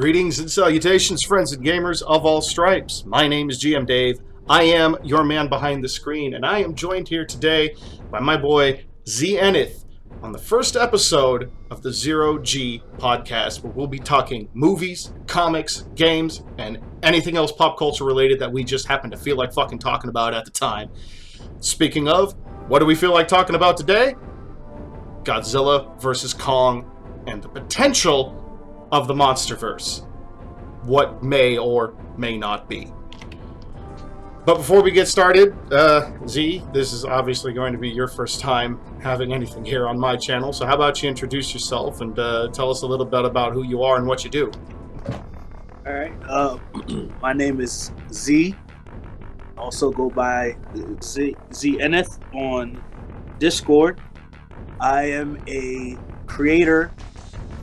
Greetings and salutations, friends and gamers of all stripes. My name is GM Dave. I am your man behind the screen, and I am joined here today by my boy Z Enith on the first episode of the Zero G podcast, where we'll be talking movies, comics, games, and anything else pop culture related that we just happen to feel like fucking talking about at the time. Speaking of, what do we feel like talking about today? Godzilla versus Kong and the potential of the Monsterverse. What may or may not be. But before we get started, Z, this is obviously going to be your first time having anything here on my channel, so how about you introduce yourself and tell us a little bit about who you are and what you do. Alright, my name is Z. I also go by Z Enith on Discord. I am a creator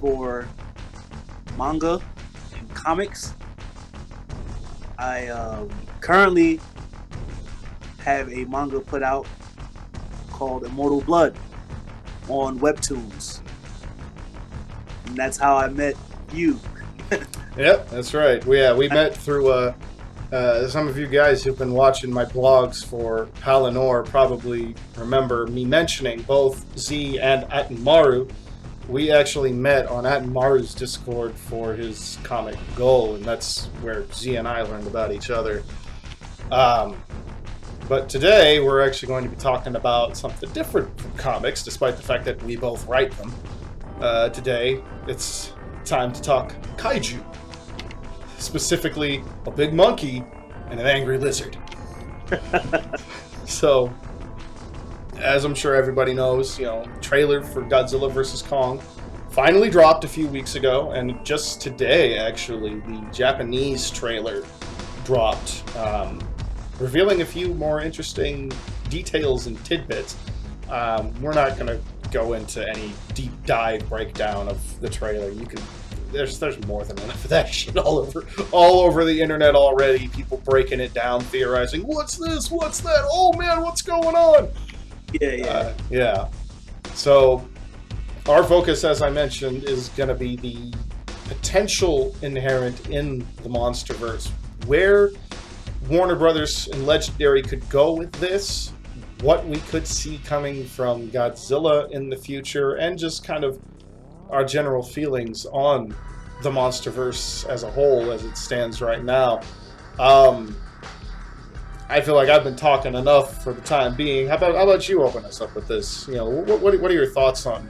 for manga and comics. I currently have a manga put out called Immortal Blood on Webtoons. And that's how I met you. Yep, that's right. We met through some of you guys who've been watching my blogs for Palinor probably remember me mentioning both Z and Atenmaru. We actually met on Atenmaru's Discord for his comic Goal, and that's where Z and I learned about each other. But today we're actually going to be talking about something different from comics, despite the fact that we both write them. Today it's time to talk kaiju. Specifically, a big monkey and an angry lizard. So, as I'm sure everybody knows, trailer for Godzilla vs. Kong finally dropped a few weeks ago, and just today, actually, the Japanese trailer dropped, revealing a few more interesting details and tidbits. We're not going to go into any deep dive breakdown of the trailer. There's more than enough of that shit all over the internet already. People breaking it down, theorizing, what's this, what's that, oh man, what's going on? Yeah. So, our focus, as I mentioned, is going to be the potential inherent in the Monsterverse. Where Warner Brothers and Legendary could go with this, what we could see coming from Godzilla in the future, and just kind of our general feelings on the Monsterverse as a whole as it stands right now. I feel like I've been talking enough for the time being. How about you open us up with this? What are your thoughts on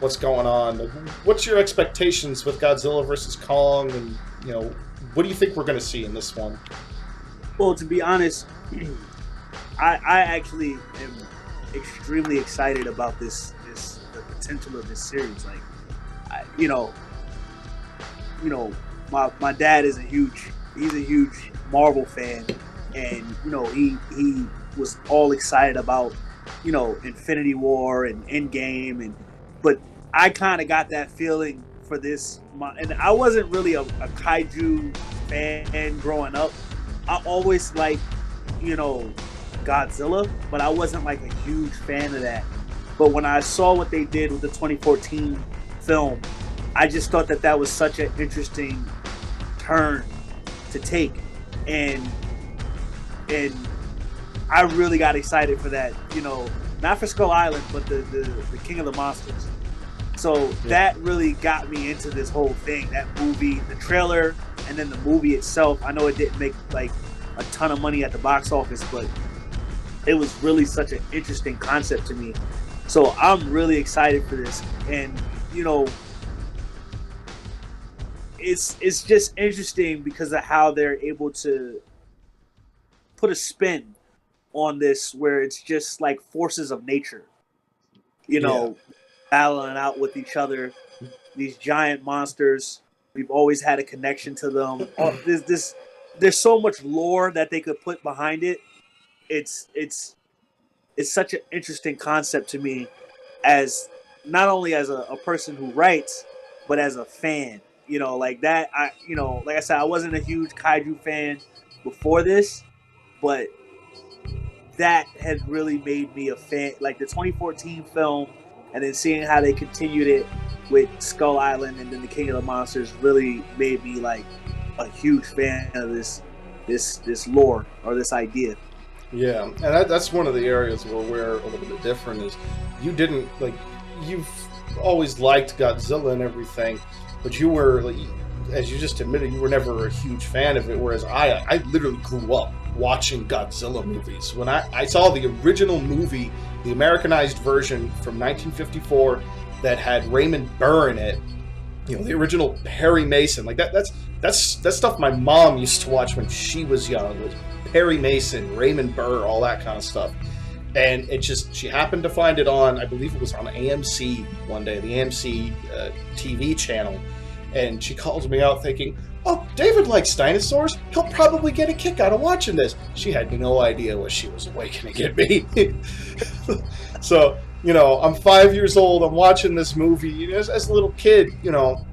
what's going on? What's your expectations with Godzilla versus Kong, and what do you think we're going to see in this one? Well, to be honest, I actually am extremely excited about the potential of this series. Like, my dad is a huge Marvel fan, and he was all excited about Infinity War and Endgame, but I kind of got that feeling for this, and I wasn't really a kaiju fan growing up. I always liked Godzilla, but I wasn't like a huge fan of that. But when I saw what they did with the 2014 film, I just thought that was such an interesting turn to take, and I really got excited for that. Not for Skull Island, but the King of the Monsters. So that really got me into this whole thing. That movie, the trailer, and then the movie itself. I know it didn't make like a ton of money at the box office, but it was really such an interesting concept to me. So I'm really excited for this, and it's just interesting because of how they're able to put a spin on this, where it's just like forces of nature, battling out with each other. These giant monsters, we've always had a connection to them. There's so much lore that they could put behind it. It's such an interesting concept to me, as not only as a person who writes, but as a fan. Like that. Like I said, I wasn't a huge kaiju fan before this, but that has really made me a fan. Like the 2014 film, and then seeing how they continued it with Skull Island and then the King of the Monsters really made me like a huge fan of this lore or this idea. Yeah, and that's one of the areas where we're a little bit different. Is you didn't like you've always liked Godzilla and everything, but you were like, as you just admitted, you were never a huge fan of it. Whereas I literally grew up watching Godzilla movies. When I saw the original movie, the Americanized version from 1954 that had Raymond Burr in it, you know, the original Perry Mason, like that's stuff my mom used to watch when she was young. Was Perry Mason, Raymond Burr, all that kind of stuff. And it just, she happened to find it on, I believe it was on AMC one day, the AMC TV channel. And she calls me out thinking, oh, David likes dinosaurs. He'll probably get a kick out of watching this. She had no idea what she was awakening at me. So, you know, I'm 5 years old. I'm watching this movie. As a little kid, you know,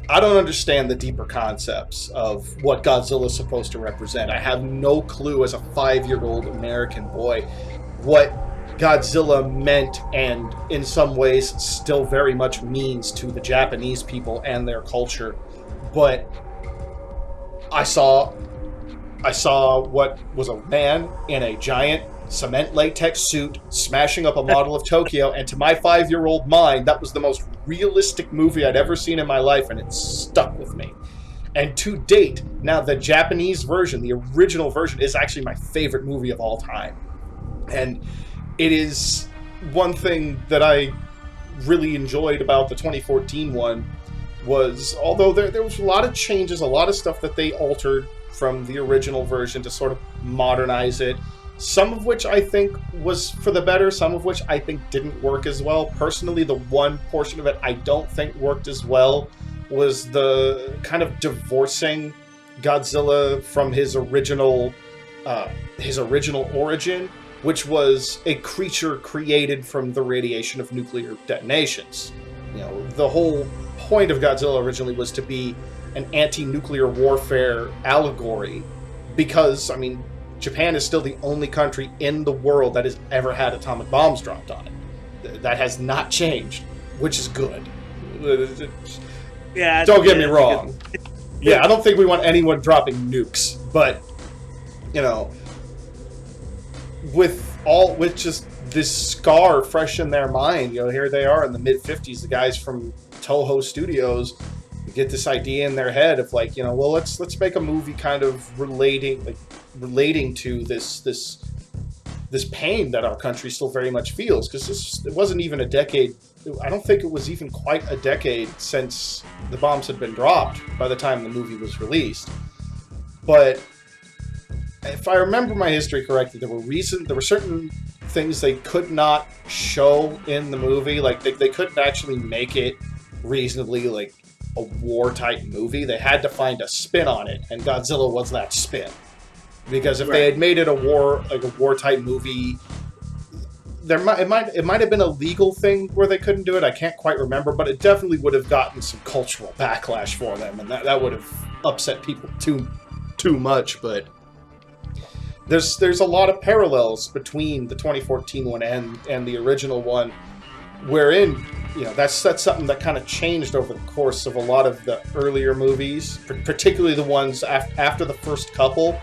I don't understand the deeper concepts of what Godzilla is supposed to represent. I have no clue as a 5-year-old American boy what Godzilla meant and in some ways still very much means to the Japanese people and their culture. But I saw what was a man in a giant cement latex suit smashing up a model of Tokyo, and to my 5-year-old mind, that was the most realistic movie I'd ever seen in my life, and it stuck with me. And to date, now the Japanese version, the original version, is actually my favorite movie of all time. And it is one thing that I really enjoyed about the 2014 one was, although there was a lot of changes, a lot of stuff that they altered from the original version to sort of modernize it, some of which I think was for the better, some of which I think didn't work as well. Personally, the one portion of it I don't think worked as well was the kind of divorcing Godzilla from his original origin, which was a creature created from the radiation of nuclear detonations. You know, the whole point of Godzilla originally was to be an anti-nuclear warfare allegory, because, I mean, Japan is still the only country in the world that has ever had atomic bombs dropped on it. That has not changed, which is good. Yeah, don't get me wrong. Yeah, I don't think we want anyone dropping nukes, but, you know, with just this scar fresh in their mind, you know, here they are in the mid-50s, the guys from Toho Studios get this idea in their head of like, you know, well, let's make a movie kind of relating to this pain that our country still very much feels, because it wasn't even a decade. I don't think it was even quite a decade since the bombs had been dropped by the time the movie was released. But if I remember my history correctly, there were certain things they could not show in the movie. Like they couldn't actually make it reasonably like a war type movie. They had to find a spin on it, and Godzilla was that spin. Because if they had made it a war type movie, it might have been a legal thing where they couldn't do it. I can't quite remember, but it definitely would have gotten some cultural backlash for them, and that would have upset people too much. But there's a lot of parallels between the 2014 one and the original one, wherein, you know, that's something that kind of changed over the course of a lot of the earlier movies, particularly the ones after the first couple.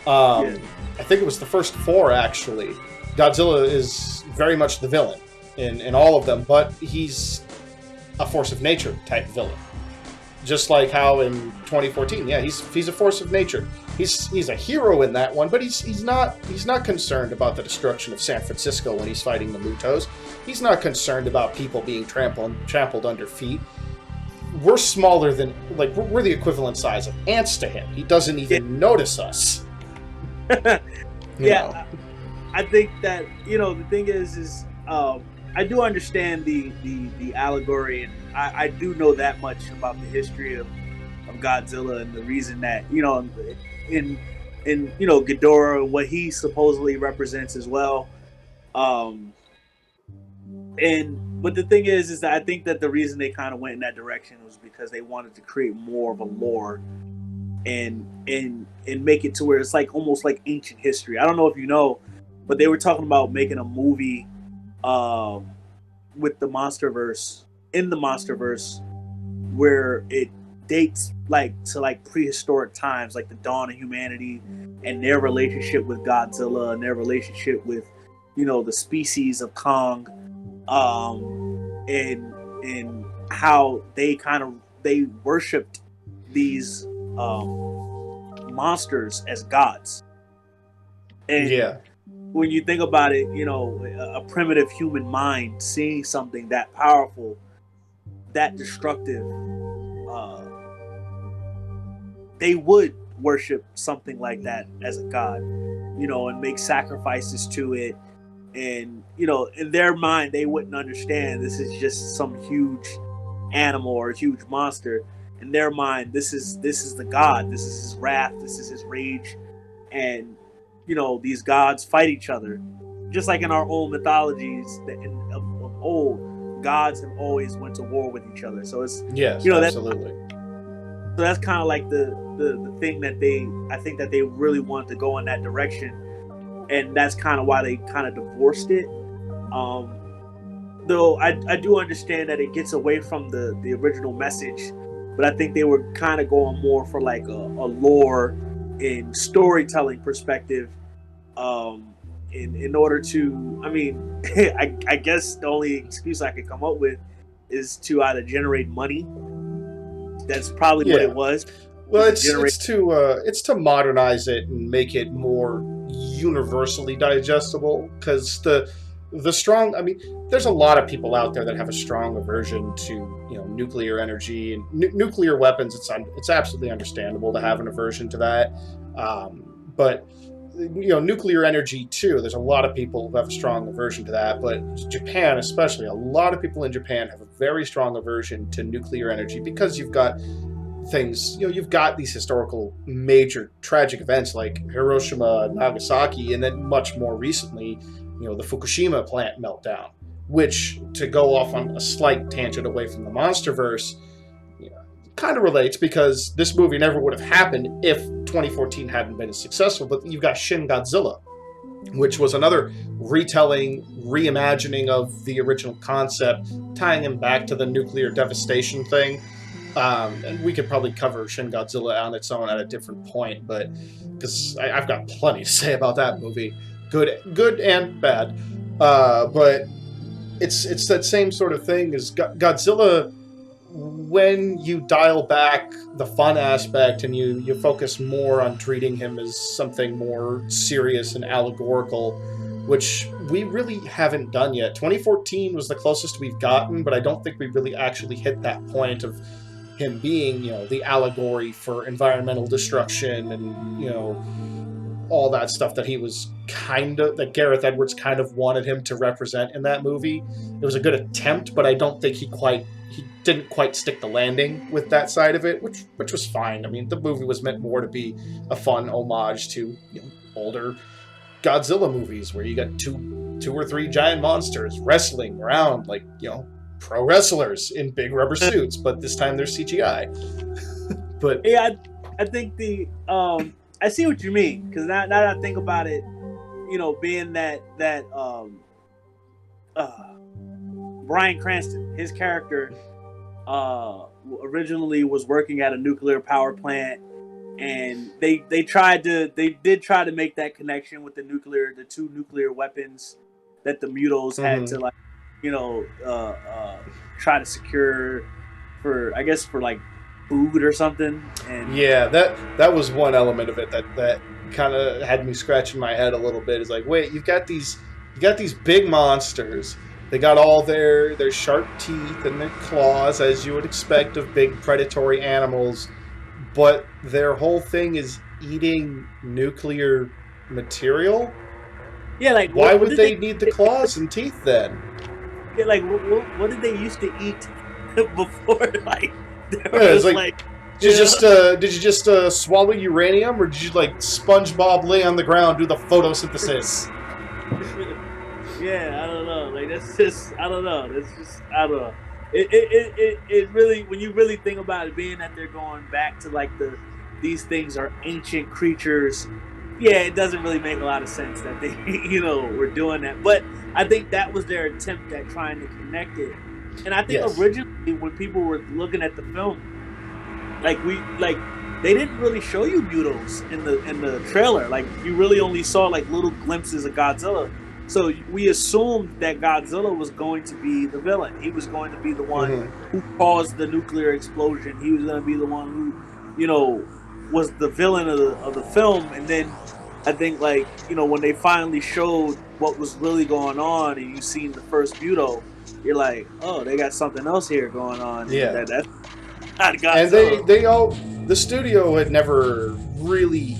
I think it was the first 4, actually. Godzilla is very much the villain in all of them, but he's a force of nature type villain. Just like how in 2014, yeah, he's a force of nature. He's a hero in that one, but he's not concerned about the destruction of San Francisco when he's fighting the Mutos. He's not concerned about people being trampled under feet. We're smaller than, like, we're the equivalent size of ants to him. He doesn't even notice us. Yeah, I think that, you know, the thing is I do understand the allegory, and I do know that much about the history of Godzilla and the reason that, you know, in you know, Ghidorah and what he supposedly represents as well. But the thing is that I think that the reason they kind of went in that direction was because they wanted to create more of a lore and make it to where it's like almost like ancient history. I don't know if you know, but they were talking about making a movie with the Monsterverse in the Monsterverse where it dates to prehistoric times, like the dawn of humanity, and their relationship with Godzilla and their relationship with, the species of Kong, and how they worshipped these monsters as gods. And Yeah. when you think about it, a primitive human mind seeing something that powerful, that destructive, they would worship something like that as a god, and make sacrifices to it. And, in their mind, they wouldn't understand this is just some huge animal or a huge monster. In their mind, this is the god, this is his wrath, this is his rage. And, these gods fight each other. Just like in our old mythologies of old, gods have always went to war with each other. So it's, Yes, absolutely. So that's kind of like the thing that I think that they really wanted to go in that direction, and that's kind of why they kind of divorced it. Though I do understand that it gets away from the original message, but I think they were kind of going more for like a lore and storytelling perspective. In order to, I guess the only excuse I could come up with is to either generate money. That's probably what it was. Well, it's to modernize it and make it more universally digestible, because the strong, there's a lot of people out there that have a strong aversion to nuclear energy and nuclear weapons. It's absolutely understandable to have an aversion to that, but nuclear energy too, there's a lot of people who have a strong aversion to that. But Japan especially, a lot of people in Japan have a very strong aversion to nuclear energy, because you've got things, you've got these historical major tragic events like Hiroshima, Nagasaki, and then much more recently, the Fukushima plant meltdown, which, to go off on a slight tangent away from the Monsterverse, kind of relates, because this movie never would have happened if 2014 hadn't been as successful. But you've got Shin Godzilla, which was another retelling, reimagining of the original concept, tying him back to the nuclear devastation thing. And we could probably cover Shin Godzilla on its own at a different point, but because I've got plenty to say about that movie, good and bad. But it's that same sort of thing as Godzilla. When you dial back the fun aspect and you focus more on treating him as something more serious and allegorical, which we really haven't done yet. 2014 was the closest we've gotten, but I don't think we really actually hit that point of him being, the allegory for environmental destruction and, all that stuff that that Gareth Edwards kind of wanted him to represent in that movie. It was a good attempt, but I don't think he didn't quite stick the landing with that side of it, which was fine. The movie was meant more to be a fun homage to older Godzilla movies, where you got two or three giant monsters wrestling around like pro wrestlers in big rubber suits, but this time they're CGI. But yeah, I think I see what you mean, because now that I think about it, being that Bryan Cranston, his character, originally was working at a nuclear power plant, and they did try to make that connection with the two nuclear weapons that the Mutos had to try to secure for like food or something. And yeah, that was one element of it that kind of had me scratching my head a little bit. Is like, wait, you got these big monsters. They got all their sharp teeth and their claws, as you would expect of big predatory animals, but their whole thing is eating nuclear material. Yeah, like why would they need the claws and teeth then? Yeah, like what did they used to eat before? Like, did you just swallow uranium, or did you like SpongeBob lay on the ground do the photosynthesis? Yeah, I don't know. Like, that's just, I don't know. That's just, I don't know. It really, when you really think about it, being that they're going back to like these things are ancient creatures. Yeah, it doesn't really make a lot of sense that they, were doing that. But I think that was their attempt at trying to connect it And I think Yes. originally when people were looking at the film, they didn't really show you Mutos in the trailer. Like you really only saw like little glimpses of Godzilla. So we assumed that Godzilla was going to be the villain. He was going to be the one Hmm. who caused the nuclear explosion. He was going to be the one who, you know, was the villain of the film. And then I think like, when they finally showed what was really going on and you seen the first Muto, you're like, oh, they got something else here going on, and Yeah. that's not And Godzilla. the studio had never really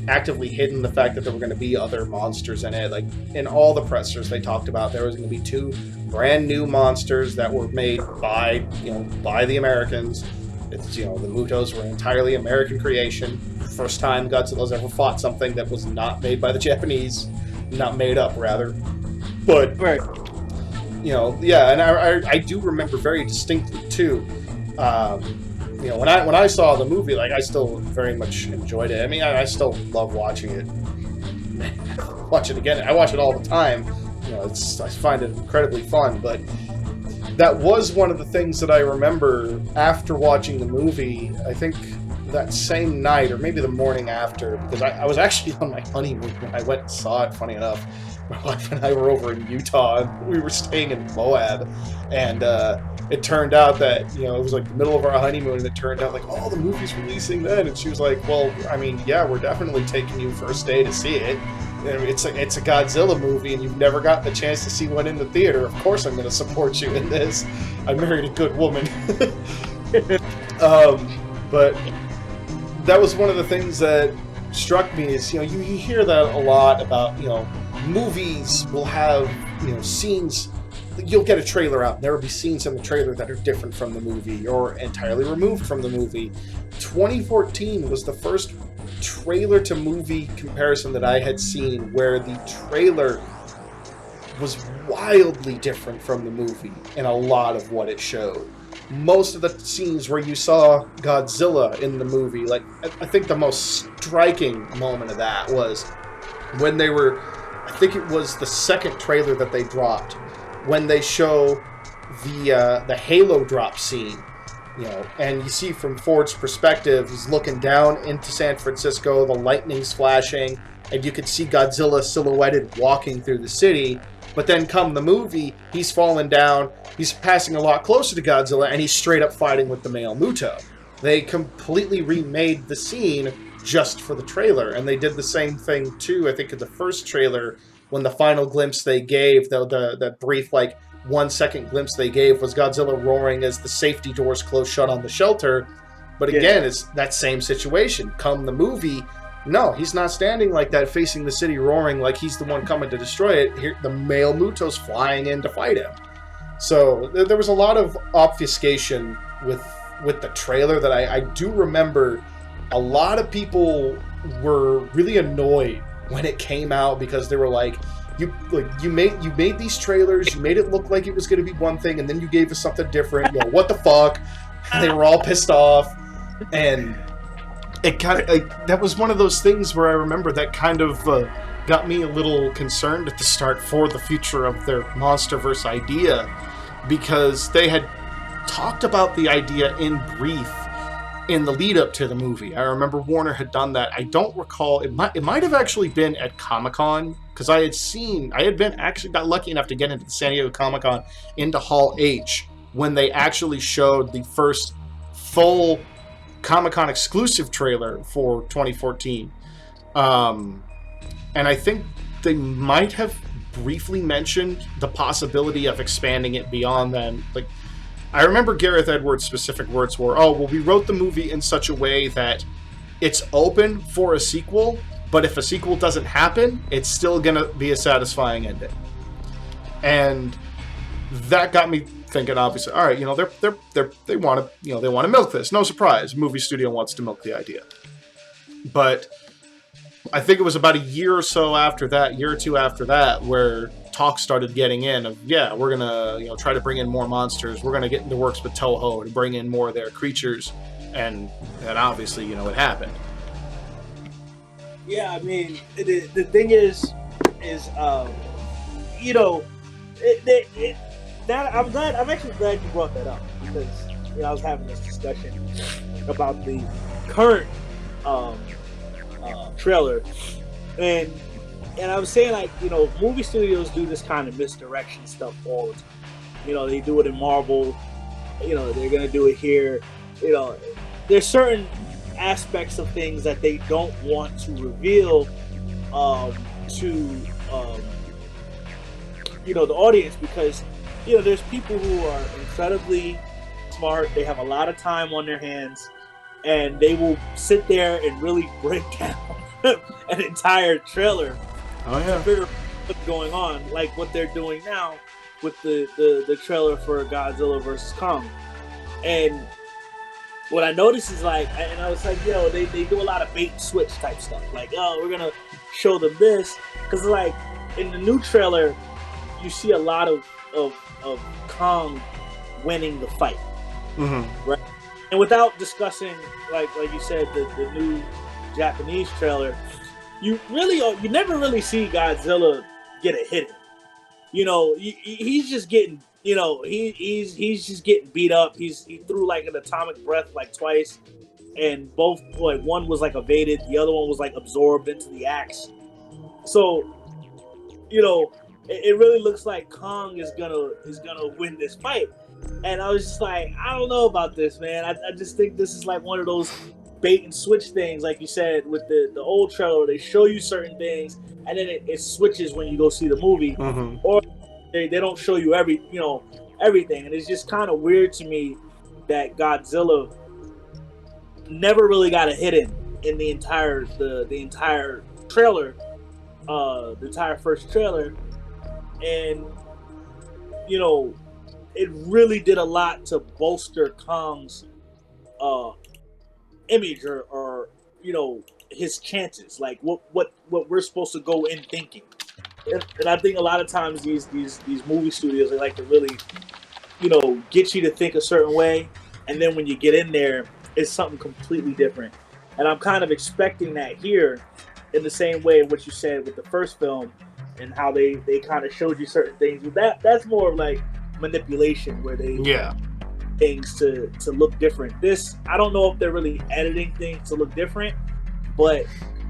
actively hidden the fact that there were going to be other monsters in it. Like in all the pressers, they talked about there was going to be two brand new monsters that were made by by the Americans. It's the Mutos were an entirely American creation. First time Godzilla's ever fought something that was not made by the Japanese, not made up rather. But Right. yeah, and I do remember very distinctly too. Um, when I saw the movie, like I still very much enjoyed it. I mean, I still love watching it. Watch it again. I watch it all the time. I find it incredibly fun. But that was one of the things that I remember after watching the movie. I think that same night, or maybe the morning after, because I was actually on my honeymoon when I went and saw it. Funny enough, my wife and I were over in Utah. And we were staying in Moab, and it turned out that it was like the middle of our honeymoon, and it turned out like the movie's releasing then, and she was like, "Well, I mean, yeah, we're definitely taking you first day to see it. It's a Godzilla movie, and you've never gotten the chance to see one in the theater. Of course, I'm going to support you in this. I married a good woman." But that was one of the things that struck me is you hear that a lot about movies will have scenes. You'll get a trailer out, and there will be scenes in the trailer that are different from the movie or entirely removed from the movie. 2014 was the first trailer to movie comparison that I had seen where the trailer was wildly different from the movie in a lot of what it showed. Most of the scenes where you saw Godzilla in the movie, like I think the most striking moment of that was when they were, I think it was the second trailer that they dropped, when they show the Halo drop scene, and you see from Ford's perspective, he's looking down into San Francisco, the lightning's flashing, and you could see Godzilla silhouetted walking through the city. But then come the movie, he's falling down, he's passing a lot closer to Godzilla, and he's straight up fighting with the male Muto. They completely remade the scene just for the trailer, and they did the same thing too, I think in the first trailer, when the final glimpse they gave, the brief, like, 1 second glimpse they gave was Godzilla roaring as the safety doors close shut on the shelter. But again, it's that same situation. Come the movie, no, he's not standing like that facing the city roaring like he's the one coming to destroy it. Here, the male Muto's flying in to fight him. So there was a lot of obfuscation with the trailer that I do remember. A lot of people were really annoyed when it came out because they were like, you made these trailers, you made it look like it was going to be one thing, and then you gave us something different. What the fuck? And they were all pissed off, and it kind of that was one of those things where I remember that kind of got me a little concerned at the start for the future of their Monsterverse idea, because they had talked about the idea in brief in the lead up to the movie. I remember Warner had done that. I don't recall, it might have actually been at Comic-Con, because I had got lucky enough to get into the San Diego Comic-Con into Hall H when they actually showed the first full Comic-Con exclusive trailer for 2014. And I think they might have briefly mentioned the possibility of expanding it beyond then. Like, I remember Gareth Edwards' specific words were, we wrote the movie in such a way that it's open for a sequel, but if a sequel doesn't happen, it's still gonna be a satisfying ending. And that got me thinking, obviously, all right, they want to milk this. No surprise, movie studio wants to milk the idea. But I think it was about a year or two after that, where talk started getting in of, we're gonna try to bring in more monsters. We're gonna get into works with Toho to bring in more of their creatures, and obviously it happened. Yeah, I mean, the thing is I'm actually glad you brought that up because I was having this discussion about the current um, trailer, and I was saying like movie studios do this kind of misdirection stuff all the time. They do it in Marvel. They're gonna do it here. There's certain aspects of things that they don't want to reveal to the audience because there's people who are incredibly smart. They have a lot of time on their hands, and they will sit there and really break down an entire trailer to figure out what's going on, like what they're doing now with the trailer for Godzilla versus Kong. And what I noticed is like, and I was like, they do a lot of bait and switch type stuff. Like, we're gonna show them this because like in the new trailer, you see a lot of Kong winning the fight, right? And without discussing, like you said, the new Japanese trailer, you never really see Godzilla get a hit in. He's just getting, he's just getting beat up. He threw like an atomic breath like twice, and both like one was like evaded, the other one was like absorbed into the axe. So, it really looks like Kong is gonna win this fight. And I was just like, I don't know about this, man. I just think this is like one of those bait and switch things, like you said, with the old trailer. They show you certain things, and then it switches when you go see the movie, or they don't show you everything. And it's just kind of weird to me that Godzilla never really got a hit in the entire trailer, the entire first trailer, and it really did a lot to bolster Kong's image or his chances, like what we're supposed to go in thinking. And I think a lot of times these movie studios, they like to really get you to think a certain way, and then when you get in there, it's something completely different. And I'm kind of expecting that here, in the same way what you said with the first film and how they kind of showed you certain things. But that's more of like manipulation, where they things to look different. This, I don't know if they're really editing things to look different, but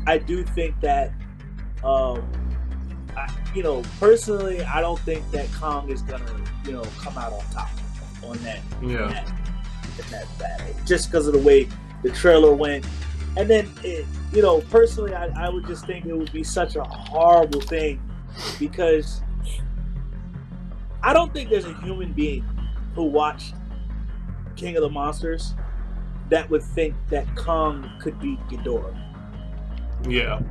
I do think that personally, I don't think that Kong is gonna come out on top on that that battle, just because of the way the trailer went. And then personally, I would just think it would be such a horrible thing, because I don't think there's a human being who watched King of the Monsters that would think that Kong could beat Ghidorah. Yeah.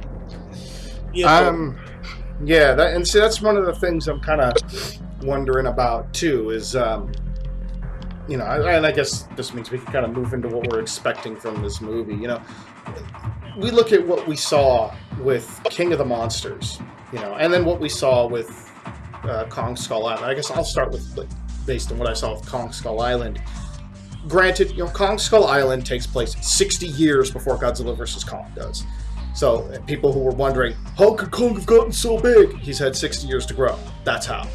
Yeah, that's one of the things I'm kind of wondering about too. Is and I guess this means we can kind of move into what we're expecting from this movie. We look at what we saw with King of the Monsters, and then what we saw with Kong Skull Island. I guess I'll start with based on what I saw with Kong Skull Island. Granted, Kong Skull Island takes place 60 years before Godzilla vs. Kong does. So people who were wondering, how could Kong have gotten so big? He's had 60 years to grow. That's how.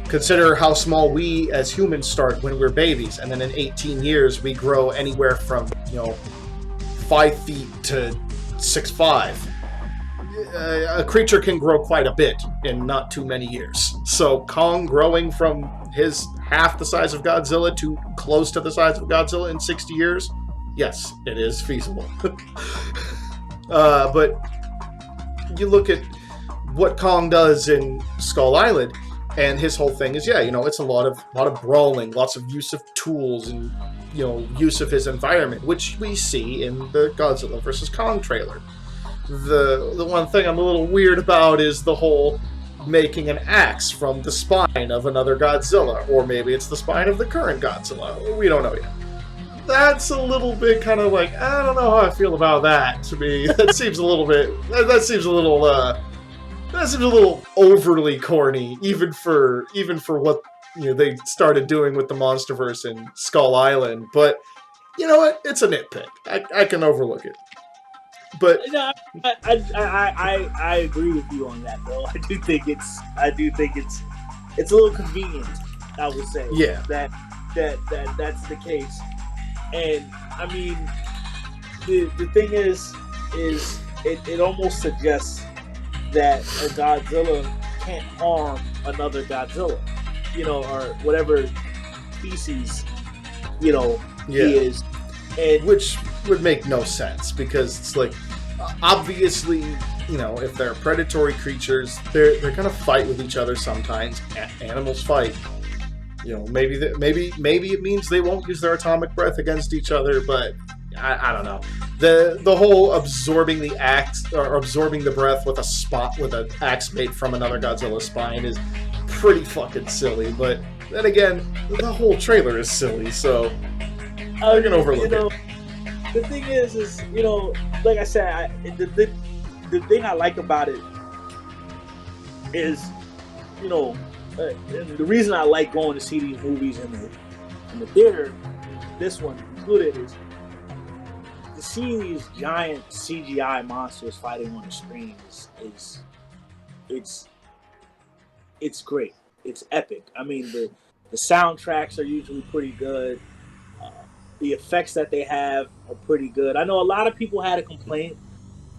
Consider how small we as humans start when we're babies, and then in 18 years we grow anywhere from 5 feet to 6'5". A creature can grow quite a bit in not too many years. So Kong growing from his half the size of Godzilla to close to the size of Godzilla in 60 years, yes, it is feasible. But you look at what Kong does in Skull Island, and his whole thing is, it's a lot of brawling, lots of use of tools, and use of his environment, which we see in the Godzilla vs. Kong trailer. The one thing I'm a little weird about is the whole making an axe from the spine of another Godzilla, or maybe it's the spine of the current Godzilla. We don't know yet. That's a little bit kind of like, I don't know how I feel about that. To me, that seems a little bit. That seems a little. That seems a little overly corny, even for what they started doing with the Monsterverse in Skull Island. But you know what? It's a nitpick. I can overlook it. But I agree with you on that, though. I do think it's a little convenient. I would say. Yeah. That's the case. And I mean, the thing is it almost suggests that a Godzilla can't harm another Godzilla, or whatever species, he is. And which would make no sense, because it's like, obviously, if they're predatory creatures, they're gonna fight with each other sometimes. Animals fight. Maybe it means they won't use their atomic breath against each other, but I don't know. The whole absorbing the axe, or absorbing the breath with an axe made from another Godzilla spine is pretty fucking silly. But then again, the whole trailer is silly, so they're gonna overlook it. The thing is, like I said, the thing I like about it is, and the reason I like going to see these movies in the theater, this one included, is to see these giant CGI monsters fighting on the screen it's great. It's epic. I mean, the soundtracks are usually pretty good. The effects that they have are pretty good. I know a lot of people had a complaint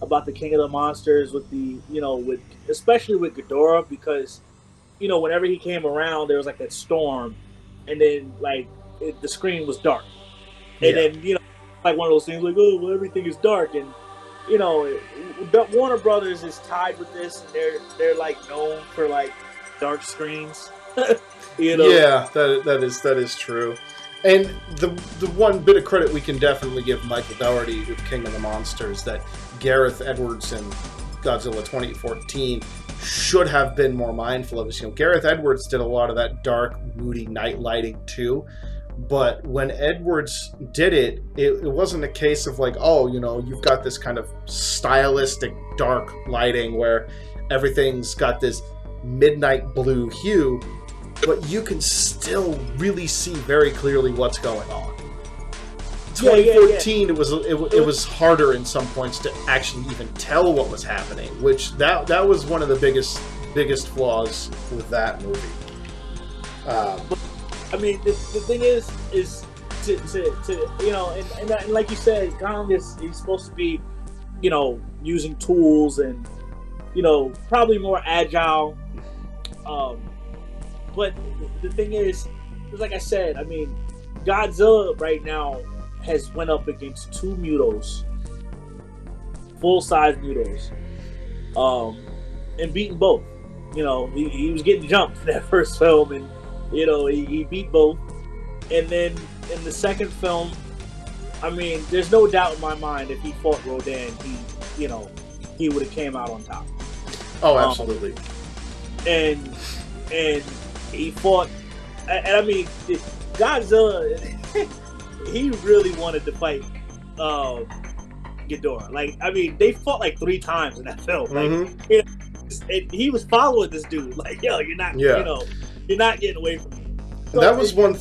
about the King of the Monsters with especially with Ghidorah, because whenever he came around, there was like that storm, and then the screen was dark, and then like one of those things like, oh, well, everything is dark, and Warner Brothers is tied with this, and they're like known for like dark screens. Yeah, that is true. And the one bit of credit we can definitely give Michael Dougherty with King of the Monsters, that Gareth Edwards in Godzilla 2014 should have been more mindful of this. Gareth Edwards did a lot of that dark, moody night lighting too. But when Edwards did it, it wasn't a case of like, oh, you've got this kind of stylistic dark lighting where everything's got this midnight blue hue, but you you really see very clearly what's going on. 2014, it was harder in some points to actually even tell what was happening, which that was one of the biggest flaws with that movie. I mean, the thing is to and like you said, Kong he's supposed to be, using tools and, probably more agile. But the thing is, like I said, I mean, Godzilla right now has went up against two Mutos, full-size Mutos, and beaten both. He was getting jumped in that first film, and he beat both. And then in the second film, I mean, there's no doubt in my mind if he fought Rodan, he would have came out on top. Oh, absolutely. And he fought, and I mean, Godzilla, he really wanted to fight Ghidorah. Like, I mean, they fought like 3 times in that film. Like, he was following this dude. Like, yo, you're not getting away from me. So that was one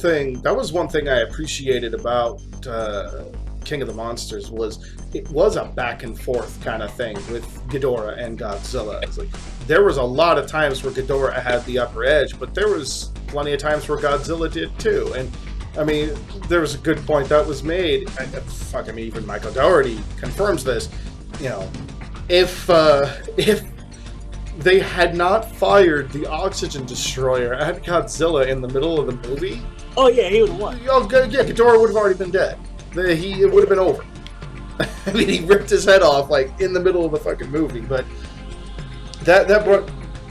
thing I appreciated about King of the Monsters, it was a back and forth kind of thing with Ghidorah and Godzilla. It's like, there was a lot of times where Ghidorah had the upper edge, but there was plenty of times where Godzilla did too. And I mean, there was a good point that was made. Even Michael Dougherty confirms this. If they had not fired the oxygen destroyer at Godzilla in the middle of the movie, oh yeah, he would have won. Oh yeah, Ghidorah would have already been dead. It would have been over. I mean, he ripped his head off like in the middle of the fucking movie. But that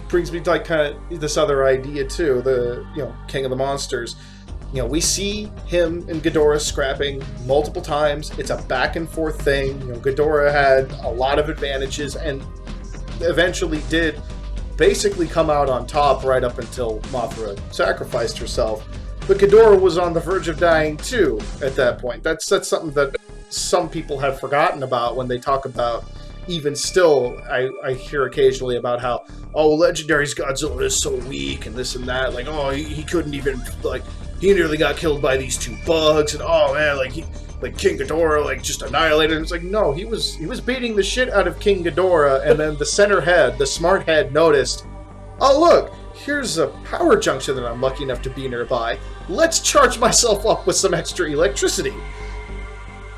brings me to like kind of this other idea too. The King of the Monsters. We see him and Ghidorah scrapping multiple times. It's a back and forth thing. Ghidorah had a lot of advantages and eventually did basically come out on top right up until Mothra sacrificed herself. But Ghidorah was on the verge of dying too at that point. That's something that some people have forgotten about when they talk about, even still, I hear occasionally about how, oh, Legendary's Godzilla is so weak and this and that. Like, oh, he couldn't even, like, he nearly got killed by these 2 bugs, and oh man, like King Ghidorah like just annihilated him. It's like, no, he was beating the shit out of King Ghidorah, and then the center head, the smart head, noticed, oh look, here's a power junction that I'm lucky enough to be nearby. Let's charge myself up with some extra electricity.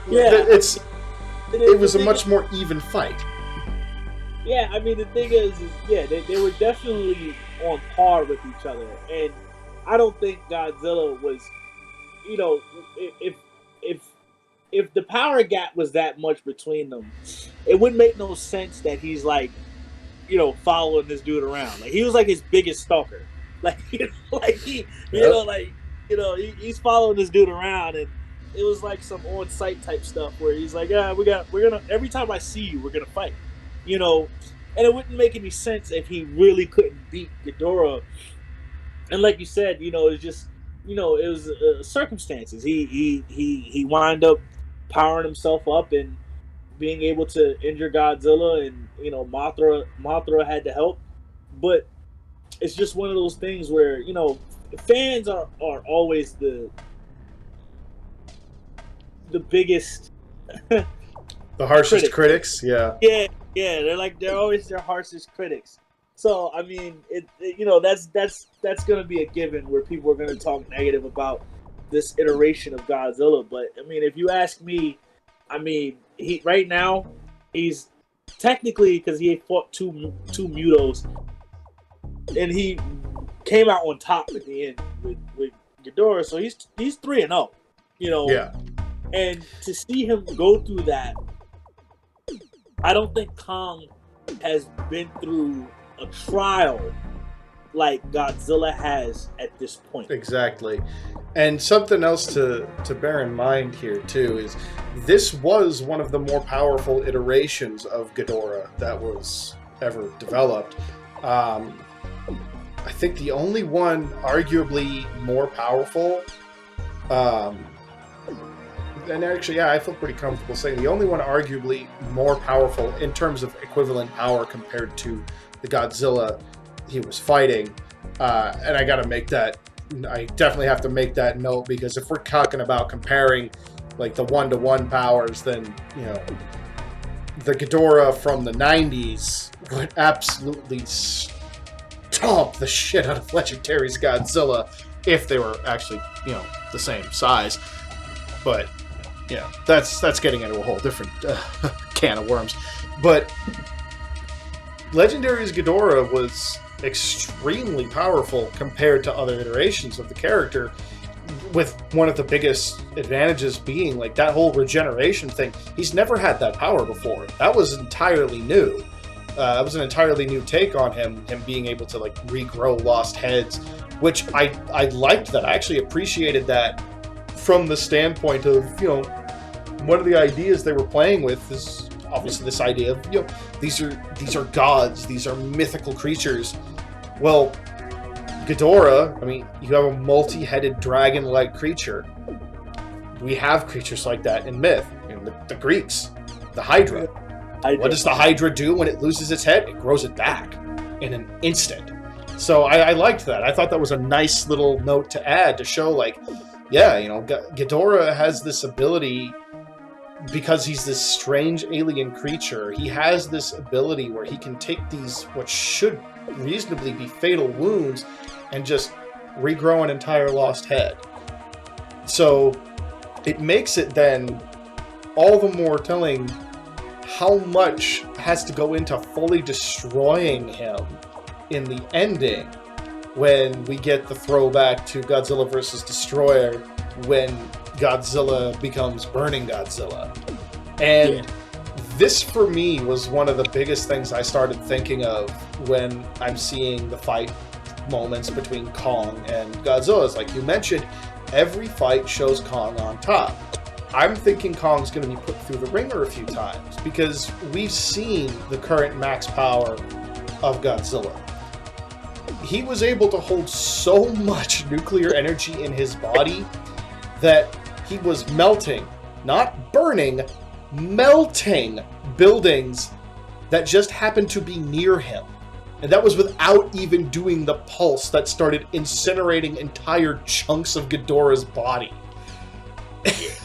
Yeah, it was a much more even fight. Yeah, I mean, the thing is yeah, they were definitely on par with each other, and I don't think Godzilla was, you know, if if if the power gap was that much between them, it wouldn't make no sense that he's like, following this dude around. Like he was like his biggest stalker. Like like he, Yep. he's following this dude around, and it was like some on site type stuff where he's like, yeah, we're gonna every time I see you, we're gonna fight, and it wouldn't make any sense if he really couldn't beat Ghidorah. And like you said, it's just, it was circumstances. He wound up powering himself up and being able to injure Godzilla, and Mothra had to help, but it's just one of those things where fans are always the biggest The harshest critics. Yeah. they're always their harshest critics. So I mean, that's gonna be a given where people are gonna talk negative about this iteration of Godzilla. But I mean, if you ask me, I mean, he right now he's technically, because he fought two Mutos, and he came out on top at the end with Ghidorah. So he's 3-0. Yeah. And to see him go through that, I don't think Kong has been through a trial like Godzilla has at this point. Exactly. And something else to bear in mind here too is this was one of the more powerful iterations of Ghidorah that was ever developed. I think the only one arguably more powerful, and actually, yeah, I feel pretty comfortable saying the only one arguably more powerful in terms of equivalent power compared to the Godzilla he was fighting. And I definitely have to make that note, because if we're talking about comparing like the 1-to-1 powers, then, the Ghidorah from the 90s would absolutely stomp the shit out of Legendary's Godzilla if they were actually, the same size. But that's getting into a whole different can of worms. But Legendary's Ghidorah was extremely powerful compared to other iterations of the character, with one of the biggest advantages being like that whole regeneration thing. He's never had that power before. That was entirely new. That was an entirely new take on him being able to like regrow lost heads, which I liked that. I actually appreciated that from the standpoint of, one of the ideas they were playing with is obviously this idea of, these are gods, these are mythical creatures. Well, Ghidorah, I mean, you have a multi-headed dragon-like creature. We have creatures like that in myth. The Greeks, the Hydra. What does the Hydra do when it loses its head? It grows it back in an instant. So I liked that. I thought that was a nice little note to add to show, like, yeah, Ghidorah has this ability because he's this strange alien creature. He has this ability where he can take these, what should reasonably be fatal wounds, and just regrow an entire lost head. So it makes it then all the more telling how much has to go into fully destroying him in the ending, when we get the throwback to Godzilla vs. Destroyer, when Godzilla becomes Burning Godzilla. And this, for me, was one of the biggest things I started thinking of when I'm seeing the fight moments between Kong and Godzilla. It's like you mentioned, every fight shows Kong on top. I'm thinking Kong's going to be put through the ringer a few times, because we've seen the current max power of Godzilla. He was able to hold so much nuclear energy in his body that he was melting, not burning, melting buildings that just happened to be near him. And that was without even doing the pulse that started incinerating entire chunks of Ghidorah's body.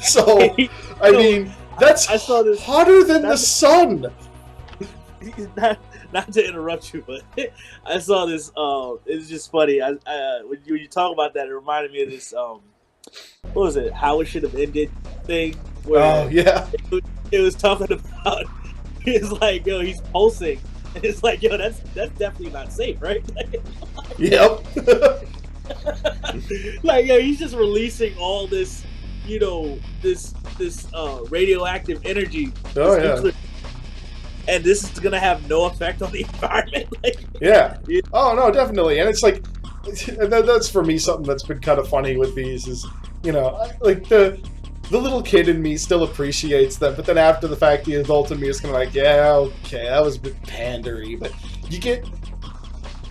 So, I mean, that's I saw this, hotter than the sun. not to interrupt you, but I saw this. It's just funny. When you talk about that, it reminded me of this. What was it? How it should have ended thing Oh where yeah. it was talking about. It's like, yo, he's pulsing, and it's like, yo, that's definitely not safe, right? Yep. Like, yo, he's just releasing all this, this radioactive energy. Oh This yeah. nuclear, and this is gonna have no effect on the environment. Like, Yeah. Oh no, definitely. And it's like, that's for me something that's been kind of funny with these is, like the little kid in me still appreciates them, but then after the fact, the adult in me is kind of like, yeah, okay, that was a bit pandery, but you get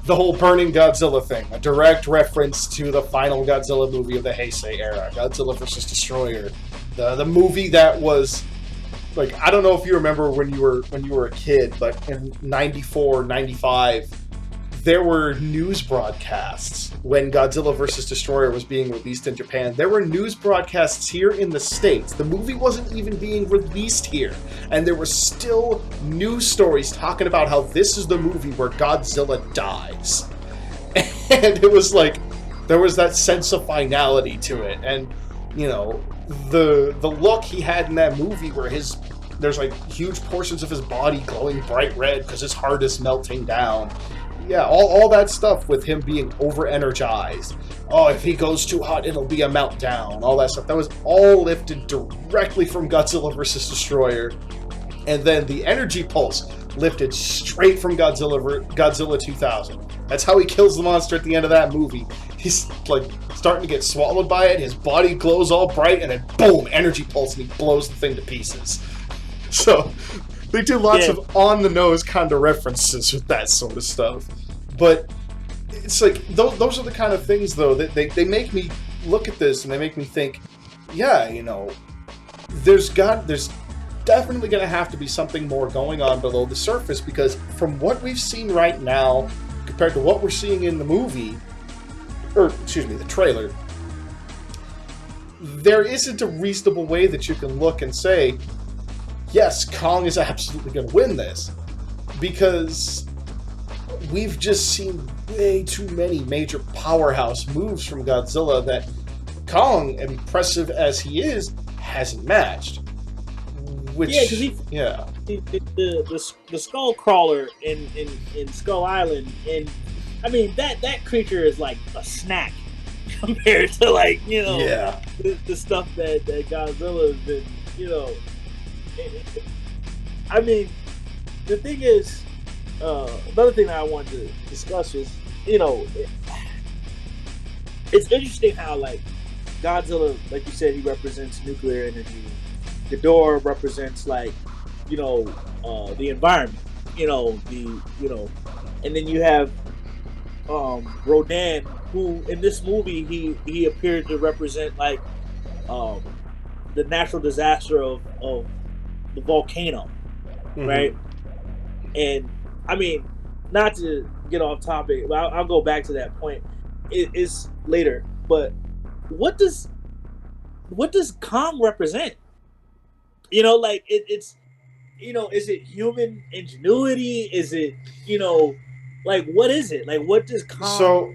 the whole burning Godzilla thing, a direct reference to the final Godzilla movie of the Heisei era, Godzilla vs. Destroyer, the movie that was like, I don't know if you remember when you were a kid, but in 94, 95, there were news broadcasts when Godzilla vs. Destroyer was being released in Japan. There were news broadcasts here in the States. The movie wasn't even being released here. And there were still news stories talking about how this is the movie where Godzilla dies. And it was like, there was that sense of finality to it. And, the look he had in that movie where there's like huge portions of his body glowing bright red because his heart is melting down. Yeah, all that stuff with him being over-energized. Oh, if he goes too hot, it'll be a meltdown. All that stuff. That was all lifted directly from Godzilla vs. Destroyer. And then the energy pulse lifted straight from Godzilla 2000. That's how he kills the monster at the end of that movie. He's like starting to get swallowed by it. His body glows all bright, and then boom, energy pulse, and he blows the thing to pieces. So they do lots of on-the-nose kind of references with that sort of stuff. But it's like, those are the kind of things, though, that they make me look at this and they make me think, yeah, there's definitely going to have to be something more going on below the surface, because from what we've seen right now, compared to what we're seeing in the movie, the trailer, there isn't a reasonable way that you can look and say, yes, Kong is absolutely going to win this, because we've just seen way too many major powerhouse moves from Godzilla that Kong, impressive as he is, hasn't matched. Which, the skull crawler in Skull Island, and I mean that creature is like a snack compared to the stuff that Godzilla's been, I mean, the thing is, another thing that I wanted to discuss is, it's interesting how, like, Godzilla, like you said, he represents nuclear energy. Ghidorah represents, like, the environment, and then you have Rodan, who in this movie he appeared to represent, like, the natural disaster of the volcano, right? And I mean, not to get off topic, but I'll go back to that point. It's later, but what does Kong represent? It's is it human ingenuity? Is it like, what is it? Like, what does Kong? So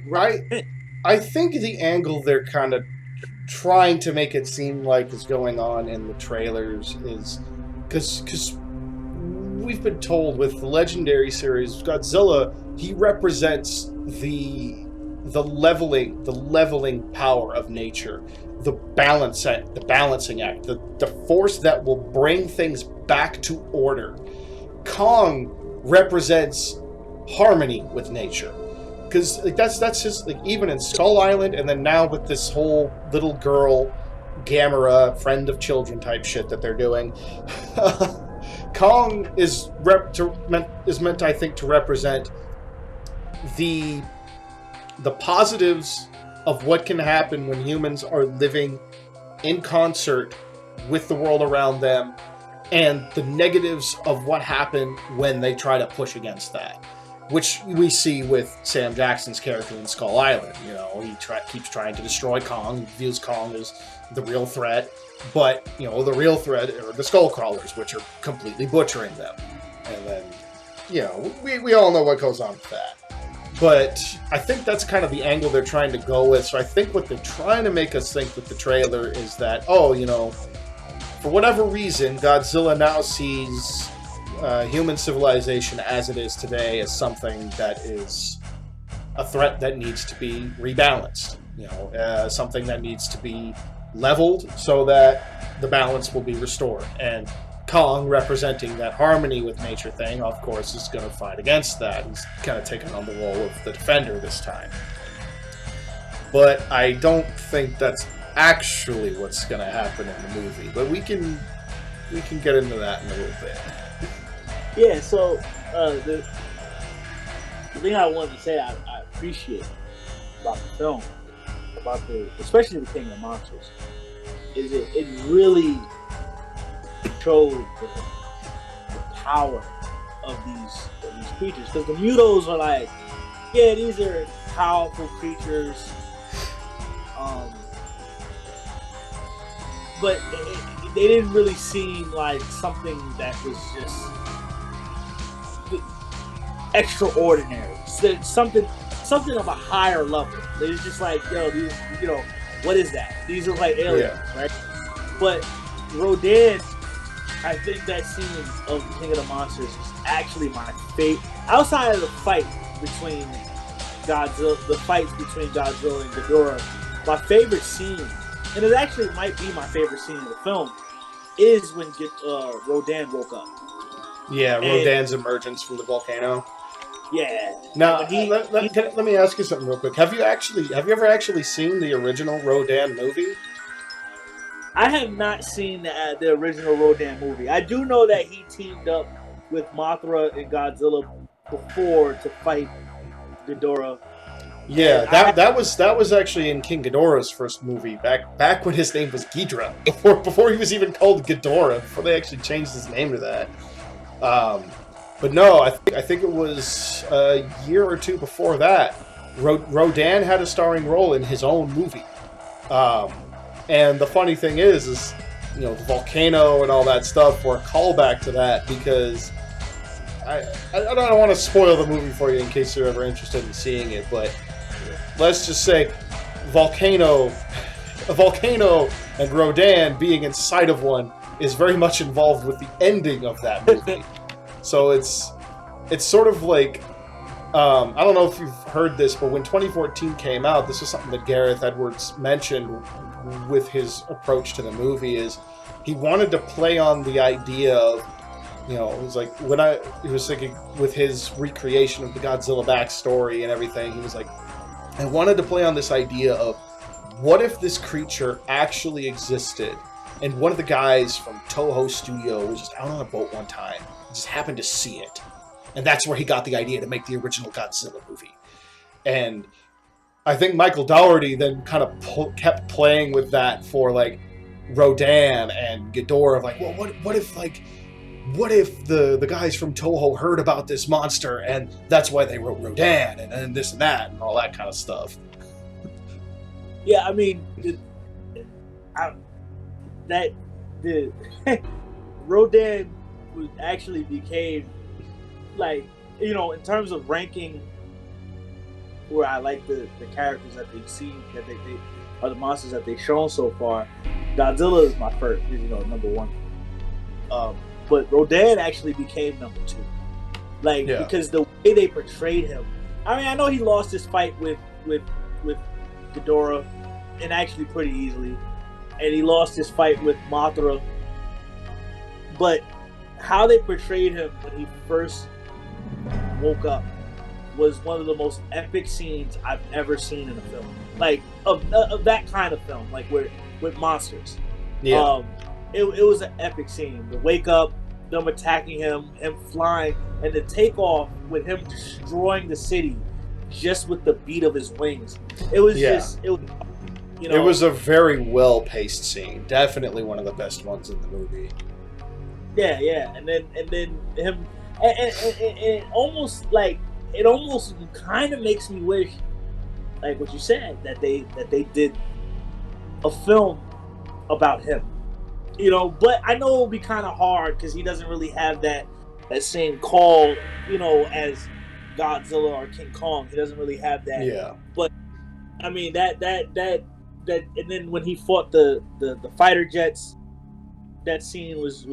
I think the angle they're kind of trying to make it seem like is going on in the trailers is because we've been told with the Legendary series, Godzilla, he represents the leveling power of nature, the balancing act, the force that will bring things back to order. Kong represents harmony with nature, because that's his, like, even in Skull Island, and then now with this whole little girl Gamera, friend of children type shit that they're doing. Kong is meant, I think, to represent the positives of what can happen when humans are living in concert with the world around them, and the negatives of what happened when they try to push against that, which we see with Sam Jackson's character in Skull Island. He keeps trying to destroy Kong. He views Kong as the real threat, but the real threat are the Skull Crawlers, which are completely butchering them. And then we all know what goes on with that. But I think that's kind of the angle they're trying to go with. So I think what they're trying to make us think with the trailer is that, for whatever reason, Godzilla now sees human civilization as it is today as something that is a threat that needs to be rebalanced. Something that needs to be leveled so that the balance will be restored. And Kong, representing that harmony with nature thing, of course, is going to fight against that. He's kind of taking on the role of the defender this time. But I don't think that's actually what's going to happen in the movie. But we can get into that in a little bit. Yeah. So the thing I wanted to say I appreciate about the film, especially the King of Monsters, is it really showed the power of these creatures, because the Mutos are like, yeah, these are powerful creatures, but they didn't really seem like something that was just extraordinary. So something of a higher level. They was just like, these, what is that? These are like aliens, right? But Rodan, I think that scene of King of the Monsters is actually my favorite. Outside of the fight between Godzilla, the fights between Godzilla and Ghidorah, my favorite scene, and it actually might be my favorite scene in the film, is when Rodan woke up. Yeah, Rodan's emergence from the volcano. Yeah. Now, let me ask you something real quick. Have you ever actually seen the original Rodan movie? I have not seen the original Rodan movie. I do know that he teamed up with Mothra and Godzilla before to fight Ghidorah. Yeah, that was actually in King Ghidorah's first movie, back when his name was Ghidorah, before he was even called Ghidorah, before they actually changed his name to that. But no, I think it was a year or two before that, Rodan had a starring role in his own movie. And the funny thing is the volcano and all that stuff were a callback to that, because I don't want to spoil the movie for you in case you're ever interested in seeing it, but let's just say a volcano and Rodan being inside of one is very much involved with the ending of that movie. So it's sort of like, I don't know if you've heard this, but when 2014 came out, this was something that Gareth Edwards mentioned with his approach to the movie, is he wanted to play on the idea of, it was like, he was thinking with his recreation of the Godzilla backstory and everything, he was like, I wanted to play on this idea of, what if this creature actually existed, and one of the guys from Toho Studio was just out on a boat one time, just happened to see it, and that's where he got the idea to make the original Godzilla movie. And I think Michael Dougherty then kind of kept playing with that for like Rodan and Ghidorah, like, well, what if the guys from Toho heard about this monster and that's why they wrote Rodan and this and that and all that kind of stuff. Yeah, I mean, Rodan actually became, like, in terms of ranking, where I like the characters that they've seen, that they are the monsters that they've shown so far. Godzilla is my first, number one. But Rodan actually became number two, because the way they portrayed him. I mean, I know he lost his fight with Ghidorah, and actually pretty easily, and he lost his fight with Mothra. But how they portrayed him when he first woke up was one of the most epic scenes I've ever seen in a film, like of that kind of film, like with monsters. Yeah. It was an epic scene. The wake up, them attacking him flying, and the takeoff with him destroying the city just with the beat of his wings. It was it was a very well paced scene. Definitely one of the best ones in the movie. Yeah, and then him, and almost kind of makes me wish, like what you said, that they did a film about him. But I know it'll be kind of hard because he doesn't really have that that same call, as Godzilla or King Kong. He doesn't really have that. Yeah. But I mean that, and then when he fought the fighter jets, that scene was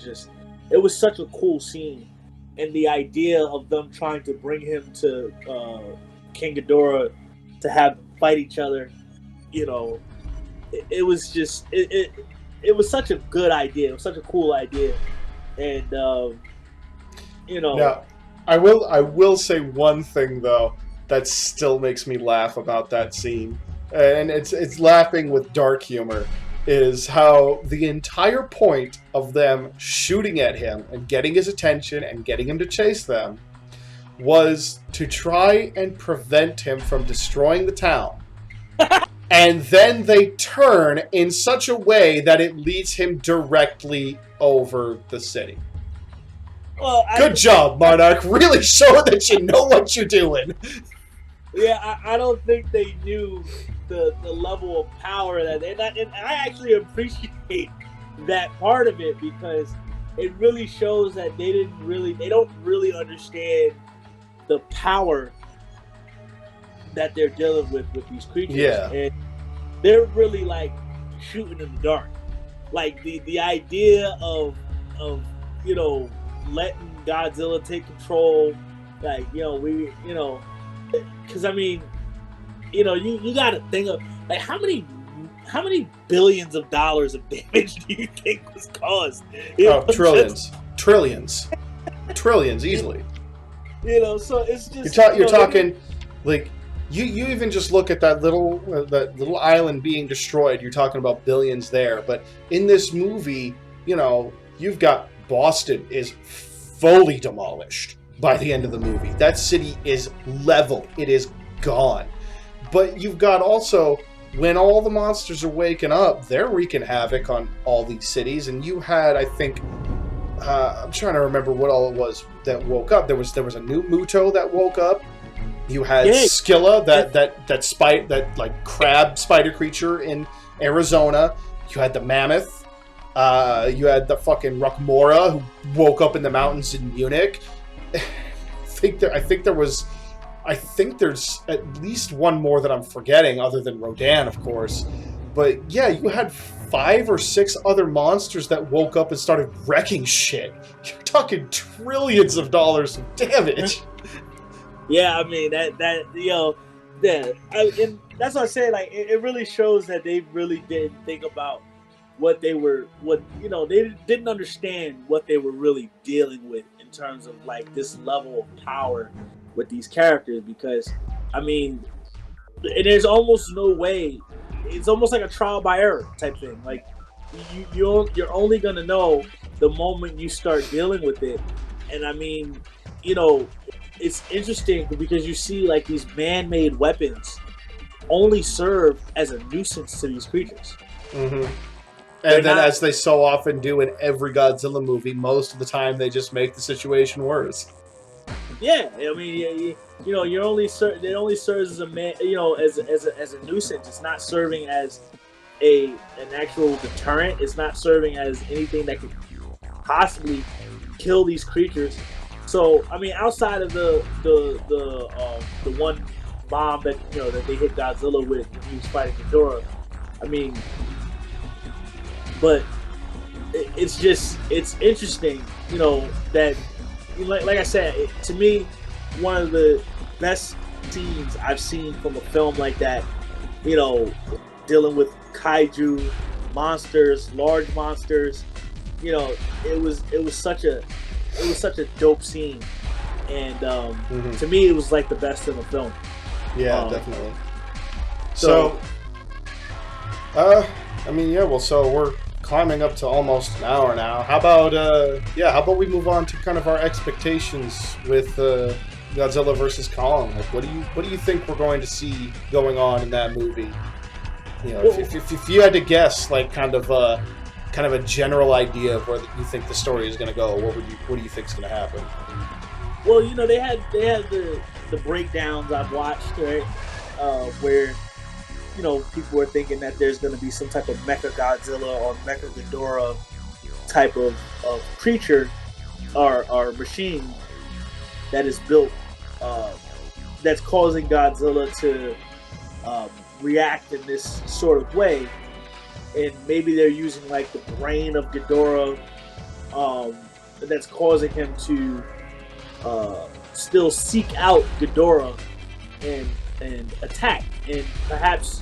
just, it was such a cool scene, and the idea of them trying to bring him to King Ghidorah to have them fight each other, it was just it was such a good idea. It was such a cool idea, and Now, I will say one thing though that still makes me laugh about that scene, and it's laughing with dark humor, is how the entire point of them shooting at him and getting his attention and getting him to chase them was to try and prevent him from destroying the town. And then they turn in such a way that it leads him directly over the city. Well, Good job, Monarch. Really show that you know what you're doing. Yeah, I don't think they knew the level of power that and I actually appreciate that part of it, because it really shows that they don't really understand the power that they're dealing with these creatures. Yeah. And they're really like shooting in the dark. Like the idea of letting Godzilla take control, like, because I mean, you got to think of like how many billions of dollars of damage do you think was caused? Trillions easily. So it's just You're talking like you even just look at that little island being destroyed. You're talking about billions there, but in this movie, you've got Boston is fully demolished by the end of the movie. That city is leveled. It is gone. But you've got also, when all the monsters are waking up, they're wreaking havoc on all these cities. And you had, I think, I'm trying to remember what all it was that woke up. There was a new Muto that woke up. You had Scylla, that like crab spider creature in Arizona. You had the mammoth. You had the fucking Rockmora who woke up in the mountains in Munich. I think there's at least one more that I'm forgetting, other than Rodan, of course. But yeah, you had 5 or 6 other monsters that woke up and started wrecking shit. You're talking trillions of dollars of damage. Yeah, I mean and that's what I said. Like, it really shows that they really didn't think about they didn't understand what they were really dealing with in terms of like this level of power with these characters. Because I mean, there's almost no way. It's almost like a trial by error type thing. Like you're only gonna know the moment you start dealing with it. And I mean, it's interesting because you see like these man-made weapons only serve as a nuisance to these creatures. Mm-hmm. And then, as they so often do in every Godzilla movie, most of the time they just make the situation worse. Yeah, I mean, it only serves as a man, as a nuisance. It's not serving as an actual deterrent. It's not serving as anything that could possibly kill these creatures. So, I mean, outside of the one bomb that that they hit Godzilla with when he was fighting Ghidorah, I mean. But it's interesting, that, like I said, to me, one of the best scenes I've seen from a film like that, dealing with kaiju monsters, large monsters, it was such a dope scene, and to me, it was like the best in the film. Yeah, definitely. So, I mean, yeah. Well, so we're climbing up to almost an hour now. How about we move on to kind of our expectations with Godzilla versus Kong? Like, what do you think we're going to see going on in that movie? If you had to guess, like, kind of a general idea of where you think the story is going to go, what do you think is going to happen? Well, they had the breakdowns I've watched, right, where people were thinking that there's going to be some type of Mecha Godzilla or Mecha Ghidorah type of creature are machine that is built that's causing Godzilla to react in this sort of way, and maybe they're using like the brain of Ghidorah that's causing him to still seek out Ghidorah and attack, and perhaps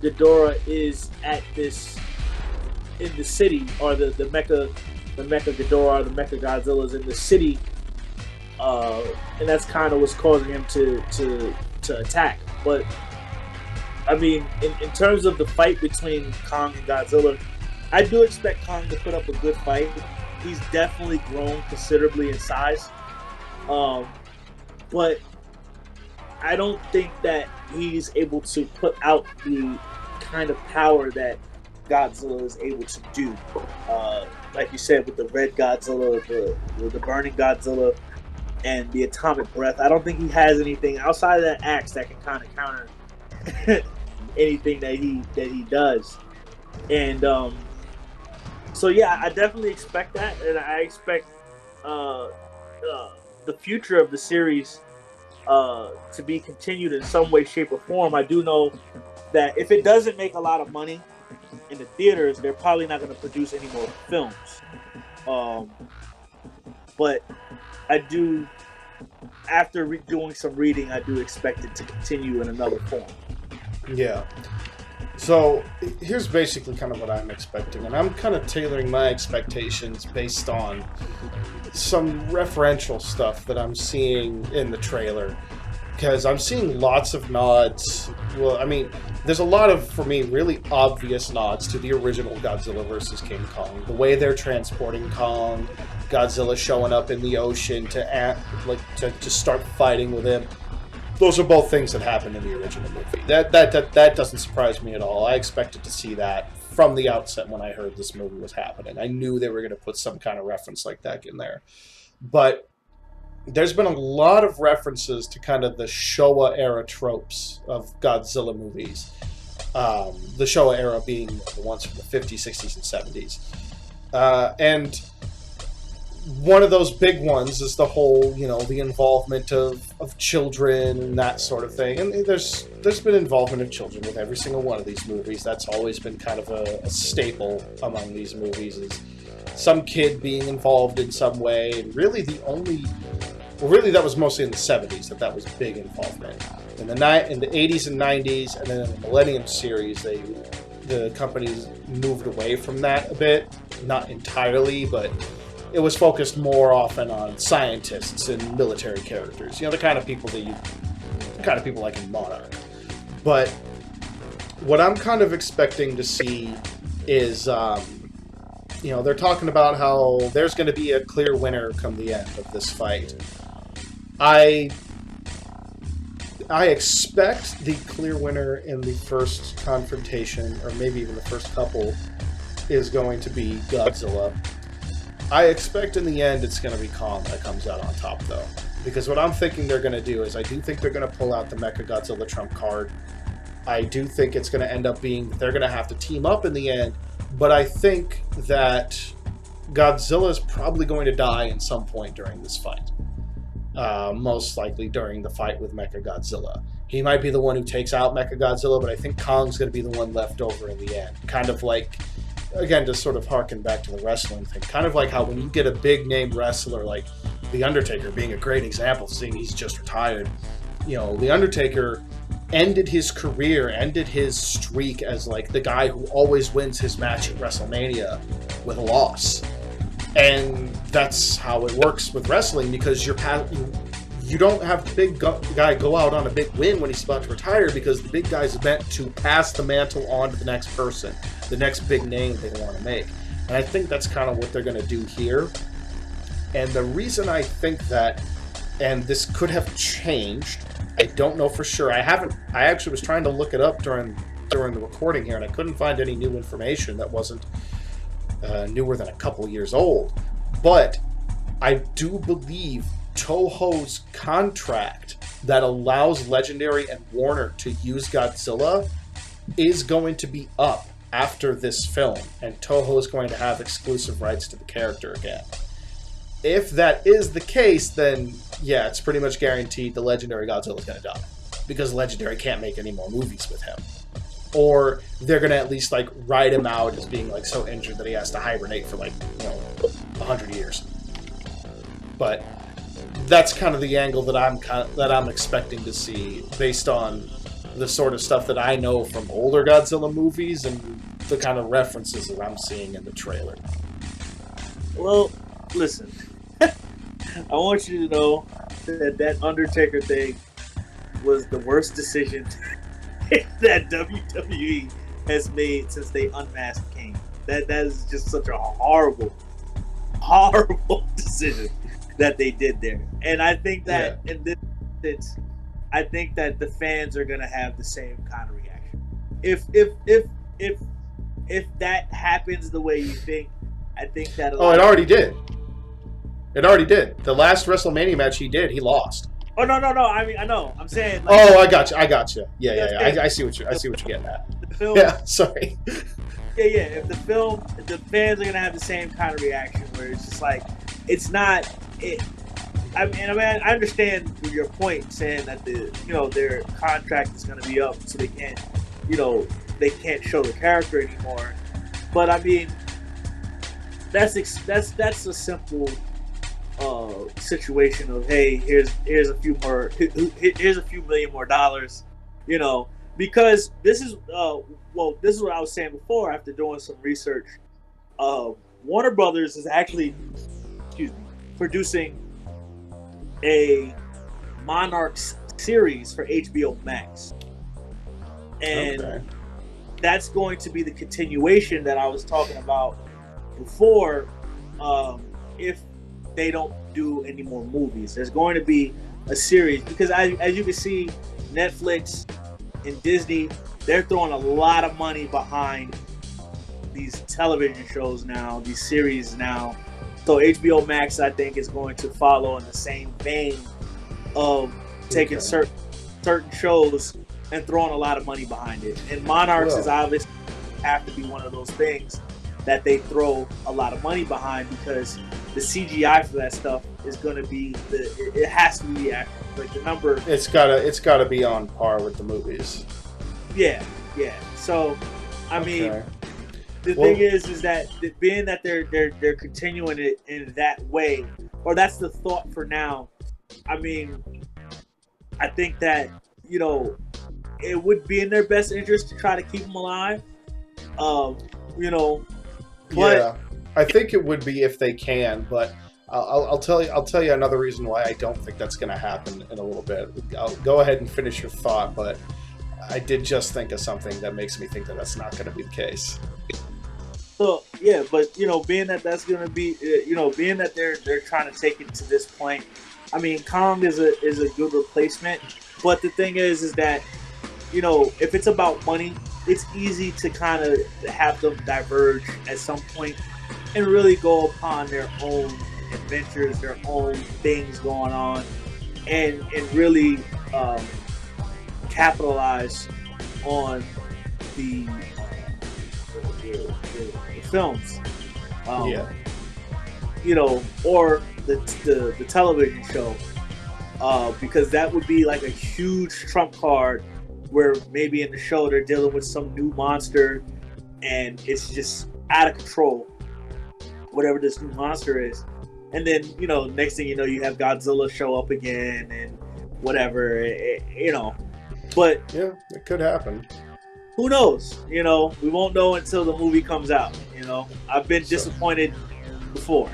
Ghidorah is at this in the city, or the mecha Ghidorah, the mecha Godzilla's in the city, and that's kind of what's causing him to attack. But I mean, in terms of the fight between Kong and Godzilla, I do expect Kong to put up a good fight. He's definitely grown considerably in size, but I don't think that he's able to put out the kind of power that Godzilla is able to do. Like you said, with the red Godzilla, the burning Godzilla, and the atomic breath, I don't think he has anything outside of that axe that can kind of counter anything that he does. And so yeah, I definitely expect that, and I expect the future of the series to be continued in some way, shape, or form. I do know that if it doesn't make a lot of money in the theaters, they're probably not going to produce any more films. But I do, after doing some reading, I do expect it to continue in another form. Yeah. So here's basically kind of what I'm expecting, and I'm kind of tailoring my expectations based on some referential stuff that I'm seeing in the trailer, because I'm seeing lots of nods. Well, I mean, there's a lot of, for me, really obvious nods to the original Godzilla vs. King Kong. The way they're transporting Kong, Godzilla showing up in the ocean to start fighting with him. Those are both things that happened in the original movie. That doesn't surprise me at all. I expected to see that from the outset when I heard this movie was happening. I knew they were going to put some kind of reference like that in there. But there's been a lot of references to kind of the Showa era tropes of Godzilla movies. The Showa era being the ones from the 50s, 60s, and 70s. And one of those big ones is the whole, the involvement of children and that sort of thing. And there's been involvement of children with every single one of these movies. That's always been kind of a staple among these movies, is some kid being involved in some way. And really that was mostly in the 70s that was big involvement. In the 80s and 90s, and then in the Millennium series, the companies moved away from that a bit. Not entirely, but it was focused more often on scientists and military characters. The kind of people like in Monarch. But what I'm kind of expecting to see is, they're talking about how there's going to be a clear winner come the end of this fight. I expect the clear winner in the first confrontation, or maybe even the first couple, is going to be Godzilla. I expect in the end it's going to be Kong that comes out on top, though. Because what I'm thinking they're going to do is, I do think they're going to pull out the Mecha Godzilla trump card. I do think it's going to end up being they're going to have to team up in the end. But I think that Godzilla is probably going to die at some point during this fight. Most likely during the fight with Mecha Godzilla. He might be the one who takes out Mecha Godzilla, but I think Kong's going to be the one left over in the end. Kind of like, again, to sort of harken back to the wrestling thing, kind of like how when you get a big name wrestler like The Undertaker being a great example, seeing he's just retired, The Undertaker ended his career, ended his streak as like the guy who always wins his match at WrestleMania with a loss. And that's how it works with wrestling, because you don't have the big guy go out on a big win when he's about to retire, because the big guy's meant to pass the mantle on to the next person, the next big name they want to make. And I think that's kind of what they're going to do here. And the reason I think that, and this could have changed, I don't know for sure. I actually was trying to look it up during the recording here, and I couldn't find any new information that wasn't newer than a couple years old. But I do believe Toho's contract that allows Legendary and Warner to use Godzilla is going to be up after this film, and Toho is going to have exclusive rights to the character again. if that is the case, then yeah, it's pretty much guaranteed the legendary Godzilla is going to die because Legendary can't make any more movies with him, or they're going to at least like write him out as being like so injured that he has to hibernate for like 100 years. But that's kind of the angle that I'm expecting to see based on the sort of stuff that I know from older Godzilla movies and the kind of references that I'm seeing in the trailer. Well, listen, I want you to know that Undertaker thing was the worst decision that WWE has made since they unmasked Kane. That is just such a horrible decision that they did there. And I think that in this instance, I think that the fans are gonna have the same kind of reaction. If that happens the way you think, I think that. Oh, it already did. It already did. The last WrestleMania match he lost. Oh no! I mean, I know. I'm saying. Like, oh, I got you. Yeah. I see what you're getting at. Film, yeah, sorry. Yeah. If the fans are gonna have the same kind of reaction where it's just like, it's not. I understand your point saying that their contract is gonna be up, so they can't show the character anymore. But I mean, that's a simple situation of, hey, here's a few million more dollars, because this is this is what I was saying before after doing some research. Warner Brothers is actually producing a Monarch series for HBO Max, and that's going to be the continuation that I was talking about before. If they don't do any more movies, there's going to be a series, because as you can see, Netflix and Disney, they're throwing a lot of money behind these television shows now, these series now. So HBO Max, I think, is going to follow in the same vein of taking certain shows and throwing a lot of money behind it. And Monarchs is obviously have to be one of those things that they throw a lot of money behind, because the CGI for that stuff is going to be it has to be like the number. It's gotta be on par with the movies. Yeah. So, I mean, the thing is that being that they're continuing it in that way, or that's the thought for now. I mean, I think that it would be in their best interest to try to keep them alive. But I think it would be if they can, but I'll tell you another reason why I don't think that's going to happen in a little bit. I'll go ahead and finish your thought, but I did just think of something that makes me think that that's not going to be the case. So yeah, but being that that's going to be, being that they're trying to take it to this point, I mean, Kong is a good replacement, but the thing is that if it's about money, it's easy to kind of have them diverge at some point and really go upon their own adventures, their own things going on, and really capitalize on the films. Or the television show, because that would be like a huge trump card, where maybe in the show they're dealing with some new monster and it's just out of control, whatever this new monster is. And then, next thing you know, you have Godzilla show up again and whatever, But yeah, it could happen. Who knows? We won't know until the movie comes out. I've been disappointed before.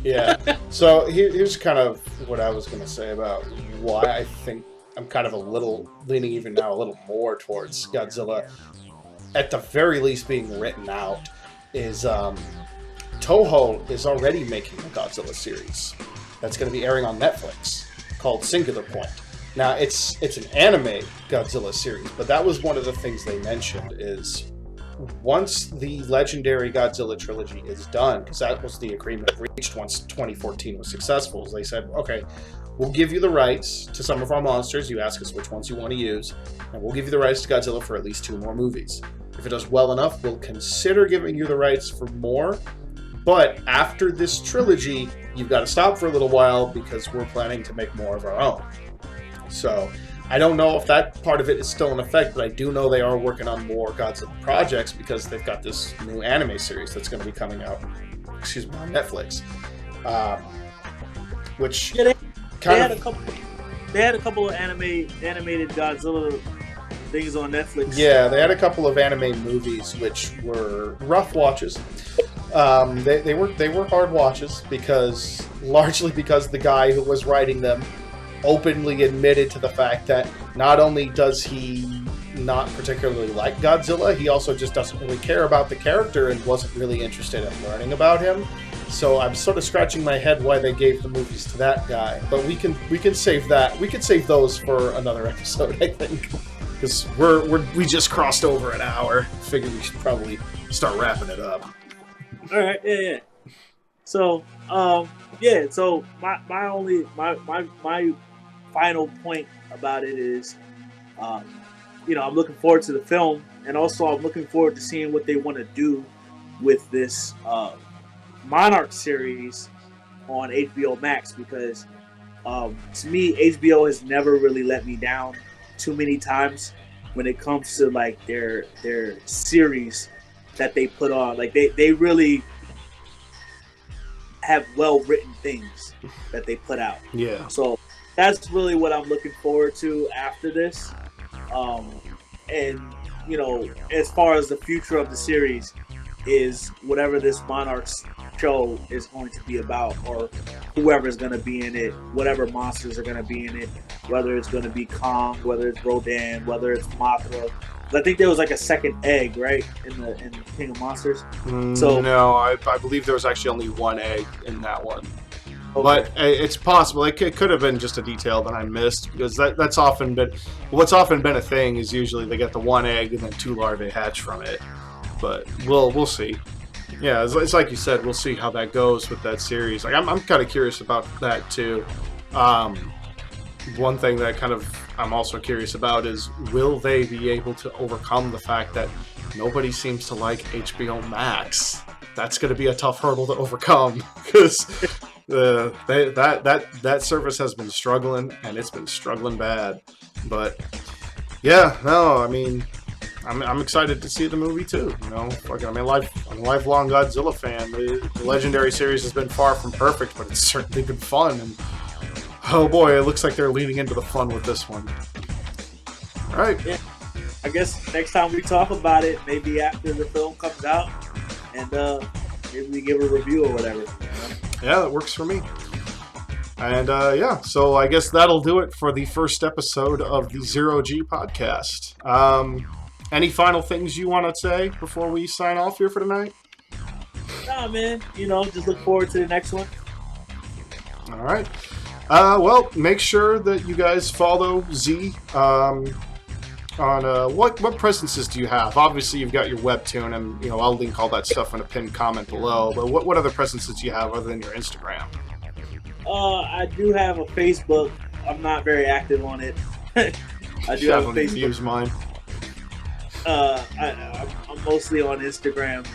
Yeah. So here's kind of what I was going to say about why I think I'm kind of leaning even now a little more towards Godzilla, at the very least being written out, is Toho is already making a Godzilla series that's going to be airing on Netflix called Singular Point. Now, it's an anime Godzilla series, but that was one of the things they mentioned is once the legendary Godzilla trilogy is done, because that was the agreement reached once 2014 was successful, is they said, okay, we'll give you the rights to some of our monsters. You ask us which ones you want to use, and we'll give you the rights to Godzilla for at least 2 more movies. If it does well enough, we'll consider giving you the rights for more, But after this trilogy, you've got to stop for a little while because we're planning to make more of our own. So I don't know if that part of it is still in effect, but I do know they are working on more Godzilla projects because they've got this new anime series that's going to be coming out, on Netflix. Which Yeah, kind had of... a couple. They had a couple of animated Godzilla things on Netflix. Yeah, they had a couple of anime movies which were rough watches. They were hard watches largely because the guy who was writing them openly admitted to the fact that not only does he not particularly like Godzilla, he also just doesn't really care about the character and wasn't really interested in learning about him. So I'm sort of scratching my head why they gave the movies to that guy. But we can save that. We could save those for another episode, I think, because we just crossed over an hour. Figured we should probably start wrapping it up. All right. Yeah. So, So my final point about it is, I'm looking forward to the film, and also I'm looking forward to seeing what they want to do with this Monarch series on HBO Max, because to me HBO has never really let me down too many times when it comes to like their series that they put on. Like they really have well written things that they put out. Yeah. So that's really what I'm looking forward to after this. And as far as the future of the series is whatever this Monarchs show is going to be about, or whoever is going to be in it, whatever monsters are going to be in it, whether it's going to be Kong, whether it's Rodan, whether it's Mothra. I think there was like a second egg, right, in King of Monsters. So no, I believe there was actually only one egg in that one. Okay. But it's possible. It could have been just a detail that I missed, because that's often been what's often been a thing is usually they get the one egg and then two larvae hatch from it. But we'll see. Yeah, it's like you said, we'll see how that goes with that series. Like I'm kind of curious about that too. One thing that I'm also curious about is, will they be able to overcome the fact that nobody seems to like HBO Max? That's going to be a tough hurdle to overcome, because that service has been struggling, and it's been struggling bad. But yeah, no, I mean, I'm excited to see the movie too. I'm a lifelong Godzilla fan. The Legendary series has been far from perfect, but it's certainly been fun. And oh boy, it looks like they're leaning into the fun with this one. All right. Yeah. I guess next time we talk about it, maybe after the film comes out, and maybe we give a review or whatever. Yeah, that works for me. And so I guess that'll do it for the first episode of the Zero G podcast. Any final things you want to say before we sign off here for tonight? Nah, man. Just look forward to the next one. All right. Well, make sure that you guys follow Z on what presences do you have? Obviously, you've got your webtoon, and I'll link all that stuff in a pinned comment below. But what other presences do you have other than your Instagram? I do have a Facebook. I'm not very active on it. I do have a Facebook. Use mine. I'm mostly on Instagram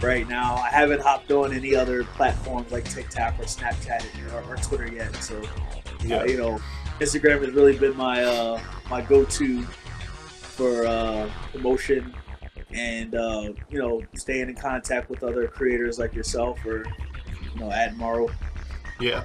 right now. I haven't hopped on any other platforms like TikTok or Snapchat or Twitter yet. So, yeah. Instagram has really been my my go-to for promotion and staying in contact with other creators like yourself or Admiral. Yeah.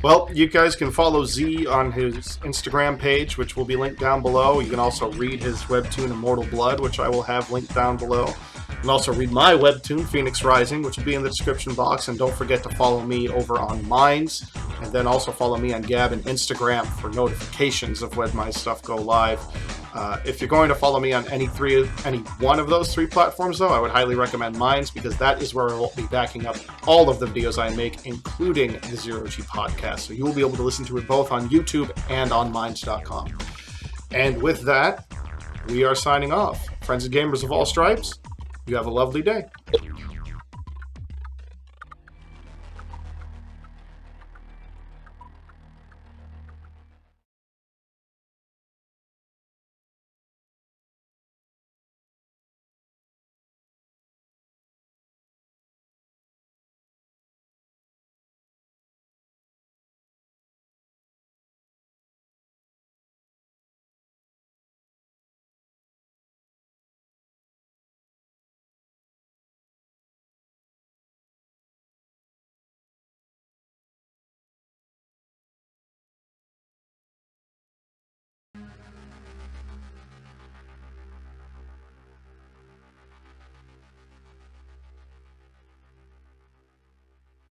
Well, you guys can follow Z on his Instagram page, which will be linked down below. You can also read his webtoon Immortal Blood, which I will have linked down below. You can also read my webtoon, Phoenix Rising, which will be in the description box. And don't forget to follow me over on Minds. And then also follow me on Gab and Instagram for notifications of when my stuff go live. If you're going to follow me on any one of those three platforms, though, I would highly recommend Minds, because that is where I will be backing up all of the videos I make, including the Zero G podcast. So you will be able to listen to it both on YouTube and on Minds.com. And with that, we are signing off. Friends and gamers of all stripes, you have a lovely day.